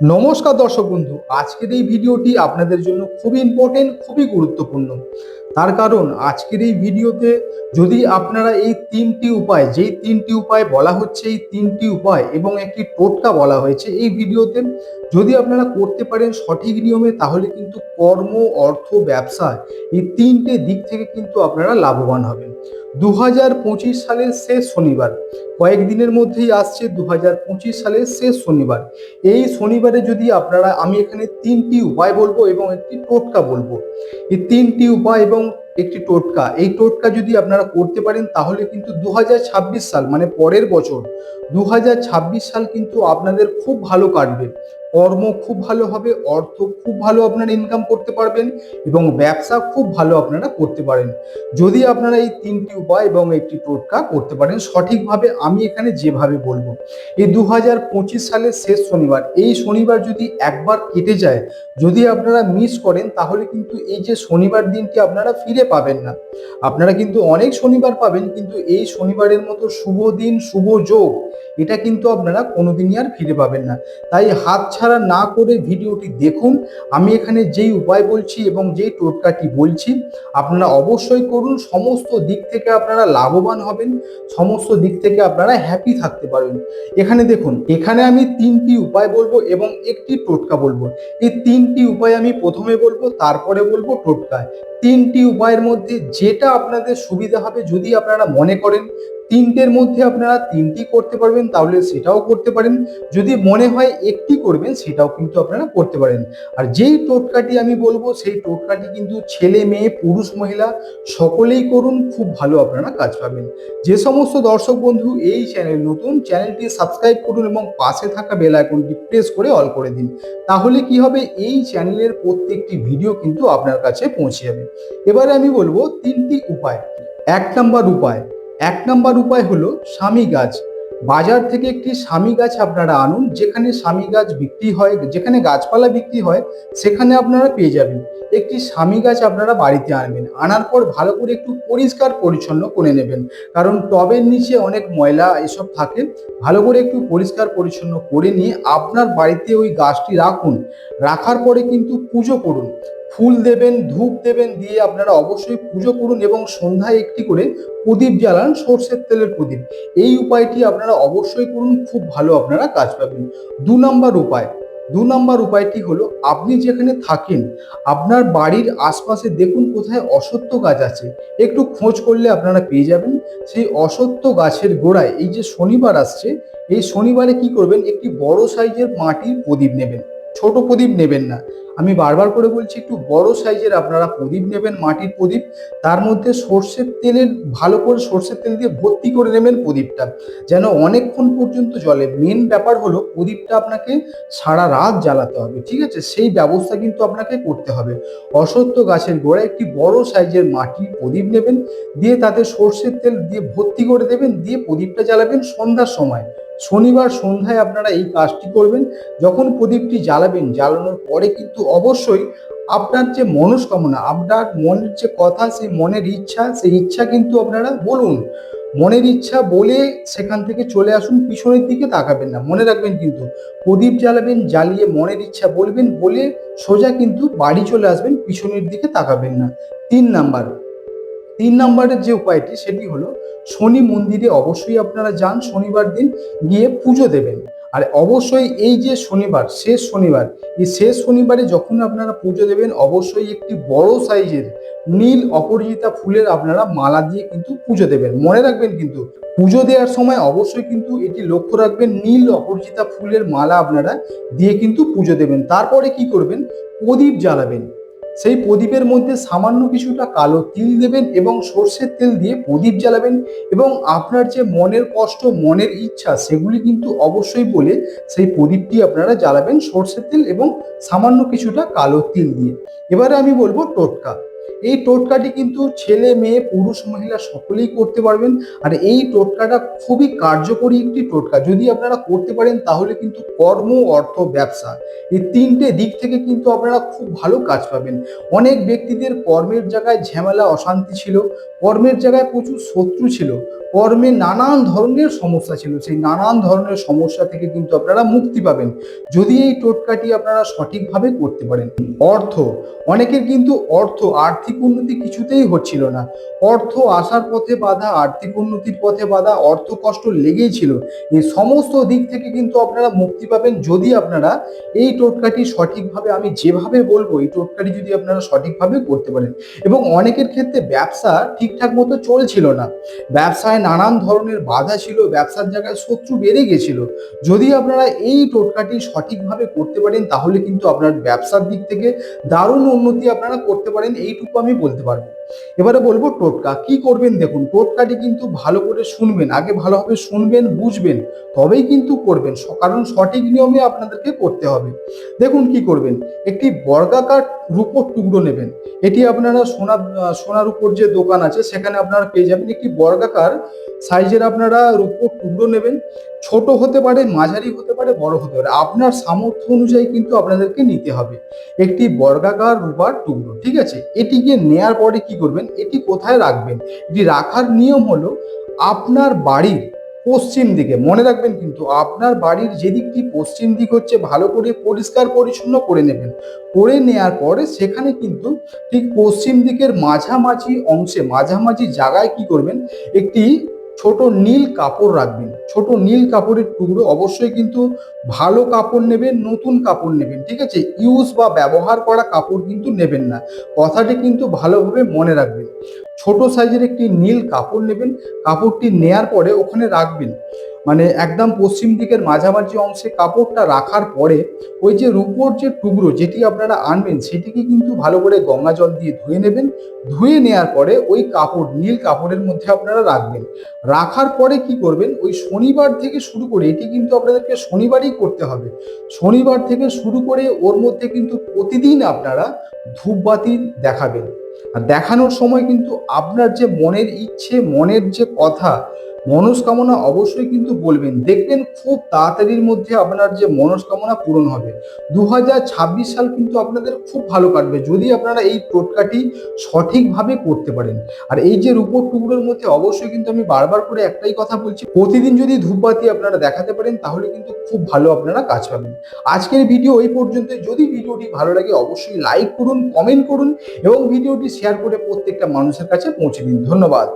নমস্কার দর্শক বন্ধু, আজকের এই ভিডিওটি আপনাদের জন্য খুবই ইম্পর্টেন্ট, খুবই গুরুত্বপূর্ণ। তার কারণ আজকের এই ভিডিওতে যদি আপনারা এই তিনটি উপায়, যেই তিনটি উপায় বলা হচ্ছে, এই তিনটি উপায় এবং একটি টোটকা বলা হয়েছে এই ভিডিওতে, যদি আপনারা করতে পারেন সঠিক নিয়মে, তাহলে কিন্তু কর্ম, অর্থ, ব্যবসা এই তিনটে দিক থেকে কিন্তু আপনারা লাভবান হবেন। 2025 সালের শেষ শনিবার, কয়েকদিনের মধ্যেই আসছে 2025 সালের শেষ শনিবার। এই শনিবারে যদি আপনারা, আমি এখানে তিনটি উপায় বলবো এবং একটি টোটকা বলবো। এই তিনটি উপায় এবং একটি টোটকা, এই টোটকা যদি আপনারা করতে পারেন তাহলে কিন্তু 2026 সাল মানে পরের বছর 2026 সাল কিন্তু আপনাদের খুব ভালো কাটবে। কর্ম খুব ভালো হবে, অর্থ খুব ভালো আপনারা ইনকাম করতে পারবেন এবং ব্যবসা খুব ভালো আপনারা করতে পারেন যদি আপনারা এই তিনটি উপায় এবং একটি টোটকা করতে পারেন সঠিকভাবে, আমি এখানে যেভাবে বলবো। এই 2025 সালের শেষ শনিবার, এই শনিবার যদি একবার কেটে যায়, যদি আপনারা মিস করেন, তাহলে কিন্তু এই যে শনিবার দিনটি আপনারা ফিরে পাবেন না। আপনারা কিন্তু অনেক শনিবার পাবেন, কিন্তু এই শনিবারের মতো শুভ দিন, শুভ যোগ, এটা কিন্তু আপনারা কোনোদিনই আর ফিরে পাবেন না। তাই হাতছাড়া না করে ভিডিওটি দেখুন। আমি এখানে যেই উপায় বলছি এবং যেই টোটকাটি বলছি আপনারা অবশ্যই করুন। সমস্ত দিক থেকে আপনারা লাভবান হবেন, সমস্ত দিক থেকে আপনারা হ্যাপি থাকতে পারবেন। এখানে দেখুন, এখানে আমি তিনটি উপায় বলবো এবং একটি টোটকা বলবো। এই তিনটি উপায় আমি প্রথমে বলবো, তারপরে বলবো টোটকা। তিনটি উপায়ের মধ্যে যেটা আপনাদের সুবিধা হবে, যদি আপনারা মনে করেন তিনটের মধ্যে আপনারা তিনটি করতে পারবেন, তাহলে সেটাও করতে পারেন। যদি মনে হয় একটি করবেন, সেটাও কিন্তু আপনারা করতে পারেন। আর যেই টোটকাটি আমি বলবো, সেই টোটকাটি কিন্তু ছেলে মেয়ে, পুরুষ মহিলা সকলেই করুন, খুব ভালো আপনারা কাজ পাবেন। যে সমস্ত দর্শক বন্ধু এই চ্যানেল নতুন, চ্যানেলটি সাবস্ক্রাইব করুন এবং পাশে থাকা বেল আইকনটি প্রেস করে অল করে দিন। তাহলে কি হবে, এই চ্যানেলের প্রত্যেকটি ভিডিও কিন্তু আপনার কাছে পৌঁছে যাবে। এবারে আমি বলবো তিনটি উপায়। এক নাম্বার উপায়, এক নাম্বার উপায় হলো স্বামী গাছ। বাজার থেকে একটি স্বামী গাছ আপনারা আনুন। যেখানে স্বামী গাছ বিক্রি হয়, যেখানে গাছপালা বিক্রি হয়, সেখানে আপনারা পেয়ে যাবেন। একটি স্বামী গাছ আপনারা বাড়িতে আনবেন, আনার পর ভালো করে একটু পরিষ্কার পরিচ্ছন্ন করে নেবেন, কারণ টবের নিচে অনেক ময়লা এসব থাকে। ভালো করে একটু পরিষ্কার পরিচ্ছন্ন করে নিয়ে আপনার বাড়িতে ওই গাছটি রাখুন। রাখার পরে কিন্তু পুজো করুন, ফুল দেবেন, ধূপ দেবেন, দিয়ে আপনারা অবশ্যই পুজো করুন এবং সন্ধ্যায় একটি করে প্রদীপ জ্বালান, সর্ষের তেলের প্রদীপ। এই উপায়টি আপনারা অবশ্যই করুন, খুব ভালো আপনারা কাজ পাবেন। দু নম্বর উপায়, দু নম্বর উপায়টি হলো, আপনি যেখানে থাকেন আপনার বাড়ির আশপাশে দেখুন কোথায় অশ্বত্থ গাছ আছে, একটু খোঁজ করলে আপনারা পেয়ে যাবেন। সেই অশ্বত্থ গাছের গোড়ায় এই যে শনিবার আসছে, এই শনিবারে কি করবেন, একটি বড় সাইজের মাটির প্রদীপ নেবেন, ছোট প্রদীপ নেবেন না। আমি বারবার করে বলছি, একটু বড় সাইজের আপনারা প্রদীপ নেবেন, মাটির প্রদীপ। তার মধ্যে সর্ষের তেলের, ভালো করে সর্ষের তেল দিয়ে ভর্তি করে নেবেন প্রদীপটা, যেন অনেকক্ষণ পর্যন্ত জ্বলে। মেন ব্যাপার হলো প্রদীপটা আপনাকে সারা রাত জ্বালাতে হবে, ঠিক আছে? সেই ব্যবস্থা কিন্তু আপনাকে করতে হবে। অশ্বত্থ গাছের গোড়ায় একটি বড় সাইজের মাটির প্রদীপ নেবেন, দিয়ে তাতে সর্ষের তেল দিয়ে ভর্তি করে দেবেন, দিয়ে প্রদীপটা জ্বালাবেন সন্ধ্যার সময়। শনিবার সন্ধ্যায় আপনারা এই কাজটি করবেন। যখন প্রদীপটি জ্বালাবেন, জ্বালানোর পরে কিন্তু অবশ্যই আপনার যে মনস্কামনা, আপনার মনের যে কথা, সেই মনের ইচ্ছা, সেই ইচ্ছা কিন্তু আপনারা বলুন। মনের ইচ্ছা বলে সেখান থেকে চলে আসুন, পিছনের দিকে তাকাবেন না। মনে রাখবেন কিন্তু, প্রদীপ জ্বালাবেন, জ্বালিয়ে মনের ইচ্ছা বলবেন, বলে সোজা কিন্তু বাড়ি চলে আসবেন, পিছনের দিকে তাকাবেন না। তিন নাম্বার, তিন নম্বরের যে উপায়টি সেটি হলো, শনি মন্দিরে অবশ্যই আপনারা যান, শনিবার দিন গিয়ে পুজো দেবেন। আর অবশ্যই এই যে শনিবার, শেষ শনিবার, এই শেষ শনিবারে যখন আপনারা পুজো দেবেন, অবশ্যই একটি বড় সাইজের নীল অপরাজিতা ফুলের আপনারা মালা দিয়ে কিন্তু পুজো দেবেন। মনে রাখবেন কিন্তু, পুজো দেওয়ার সময় অবশ্যই কিন্তু এটি লক্ষ্য রাখবেন, নীল অপরাজিতা ফুলের মালা আপনারা দিয়ে কিন্তু পুজো দেবেন। তারপরে কি করবেন, প্রদীপ জ্বালাবেন। সেই প্রদীপের মধ্যে সামান্য কিছুটা কালো তিল দেবেন এবং সর্ষের তেল দিয়ে প্রদীপ জ্বালাবেন, এবং আপনার যে মনের কষ্ট, মনের ইচ্ছা, সেগুলি কিন্তু অবশ্যই বলে সেই প্রদীপটি আপনারা জ্বালাবেন সর্ষের তেল এবং সামান্য কিছুটা কালো তিল দিয়ে। এবারে আমি বলবো টোটকা। এই টোটকাটি কিন্তু ছেলে মেয়ে পুরুষ মহিলা সকলেই করতে পারবেন। আর এই টোটকাটা খুবই কার্যকরী একটি টোটকা, যদি আপনারা করতে পারেন তাহলে কিন্তু কর্ম, অর্থ, ব্যবসা এই তিনটে দিক থেকে কিন্তু আপনারা খুব ভালো কাজ পাবেন। অনেক ব্যক্তিদের কর্মের জায়গায় ঝামেলা অশান্তি ছিল, কর্মের জায়গায় প্রচুর শত্রু ছিল, কর্মে নানান ধরনের সমস্যা ছিল, সেই নানান ধরনের সমস্যা থেকে কিন্তু আপনারা মুক্তি পাবেন যদি এই টোটকাটি আপনারা সঠিকভাবে করতে পারেন। অর্থ, অনেকের কিন্তু আর্থিক উন্নতি কিছুতেই হচ্ছিল না, অর্থ আসার পথে বাধা, আর্থিক উন্নতির পথে বাধা, অর্থ কষ্ট লেগেই ছিল। এই সমস্ত দিক থেকে কিন্তু আপনারা মুক্তি পাবেন যদি আপনারা এই টোটকাটি সঠিকভাবে, আমি যেভাবে বলবো এই টোটকাটি যদি আপনারা সঠিকভাবে করতে পারেন। এবং অনেকের ক্ষেত্রে ব্যবসা ঠিকঠাক মতো চলছিল না, ব্যবসায় নানান ধরনের বাধা ছিল, ব্যবসার জায়গায় শত্রু বেড়ে গেছিল। যদি আপনারা এই টোটকাটি সঠিকভাবে করতে পারেন তাহলে কিন্তু আপনার ব্যবসার দিক থেকে দারুণ উন্নতি আপনারা করতে পারেন, এইটুকু আমি বলতে পারবো। এবারে বলবো টোটকা কি করবেন। দেখুন, টোটকাটি কিন্তু ভালো করে শুনবেন, আগে ভালোভাবে শুনবেন, বুঝবেন, তবেই কিন্তু করবেন, কারণ সঠিক নিয়মে আপনাদেরকে করতে হবে। দেখুন কি করবেন, একটি বর্গাকার রূপোর টুকরো নেবেন। এটি আপনারা সোনার উপর যে দোকান আছে সেখানে আপনারা পেয়ে যাবেন। একটি বর্গাকার সাইজের আপনারা রূপোর টুকরো নেবেন, ছোট হতে পারে, মাঝারি হতে পারে, বড় হতে পারে, আপনার সামর্থ্য অনুযায়ী কিন্তু আপনাদেরকে নিতে হবে একটি বর্গাকার রূপার টুকরো, ঠিক আছে। এটিকে নেয়ার পরে কি করবেন, এটি কোথায় রাখবেন, এটি রাখার নিয়ম হলো আপনার বাড়ির পশ্চিম দিকে। মনে রাখবেন কিন্তু আপনার বাড়ির যেদিকটি পশ্চিম দিক হচ্ছে ভালো করে পরিষ্কার পরিচ্ছন্ন করে নেবেন। করে নেয়ার পরে সেখানে কিন্তু ঠিক পশ্চিম দিকের মাঝামাঝি অংশে, মাঝামাঝি জায়গায় কি করবেন, একটি ছোট নীল কাপড় রাখবেন। ছোট নীল কাপড়ের টুকরো, অবশ্যই কিন্তু ভালো কাপড় নেবেন, নতুন কাপড় নেবেন, ঠিক আছে। ইউজ বা ব্যবহার করা কাপড় কিন্তু নেবেন না, কথাটি কিন্তু ভালোভাবে মনে রাখবেন। ছোট সাইজের একটি নীল কাপড় নেবেন, কাপড়টি নেয়ার পরে ওখানে রাখবেন, মানে একদম পশ্চিম দিকের মাঝামাঝি অংশে কাপড়টা রাখার পরে ওই যে রূপোর যে টুকরো যেটি আপনারা আনবেন সেটিকে কিন্তু ভালো করে গঙ্গা জল দিয়ে ধুয়ে নেবেন। ধুয়ে নেওয়ার পরে ওই কাপড়, নীল কাপড়ের মধ্যে আপনারা রাখবেন। রাখার পরে কি করবেন, ওই শনিবার থেকে শুরু করে, এটি কিন্তু আপনাদেরকে শনিবারই করতে হবে, শনিবার থেকে শুরু করে ওর মধ্যে কিন্তু প্রতিদিন আপনারা ধূপবাতি দেখাবেন। আর দেখানোর সময় কিন্তু আপনার যে মনের ইচ্ছে, মনের যে কথা, মনস্কামনা অবশ্যই কিন্তু বলবেন। দেখবেন খুব তাড়াতাড়ির মধ্যে আপনার যে মনস্কামনা পূরণ হবে। 2026 সাল কিন্তু আপনাদের খুব ভালো কাটবে যদি আপনারা এই টোটকাটি সঠিকভাবে করতে পারেন। আর এই যে রূপোর টুকরোর মধ্যে অবশ্যই কিন্তু আমি বারবার করে একটাই কথা বলছি, প্রতিদিন যদি ধূপবাতি আপনারা দেখাতে পারেন তাহলে কিন্তু খুব ভালো আপনারা কাজ পাবেন। আজকের ভিডিও এই পর্যন্ত। যদি ভিডিওটি ভালো লাগে অবশ্যই লাইক করুন, কমেন্ট করুন এবং ভিডিওটি শেয়ার করে প্রত্যেকটা মানুষের কাছে পৌঁছে দিন। ধন্যবাদ।